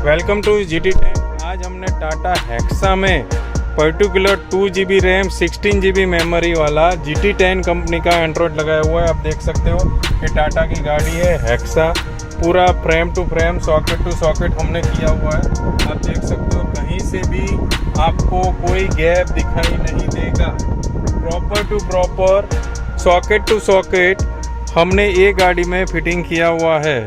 Welcome to GT10। आज हमने Tata Hexa में particular 2 GB RAM 16 GB memory वाला GT10 कंपनी का एंड्रॉयड लगाया हुआ है। आप देख सकते हो ये टाटा की गाड़ी है हेक्सा। पूरा frame to frame socket to socket हमने किया हुआ है। आप देख सकते हो कहीं से भी आपको कोई गैप दिखाई नहीं देगा। Proper to proper socket to socket हमने ये गाड़ी में फिटिंग किया हुआ है।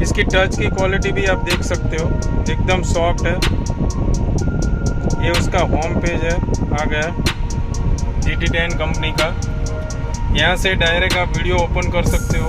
इसकी टच की क्वालिटी भी आप देख सकते हो, एकदम सॉफ्ट है। ये उसका होम पेज है, आ गया GT10 कंपनी का। यहाँ से डायरेक्ट आप वीडियो ओपन कर सकते हो।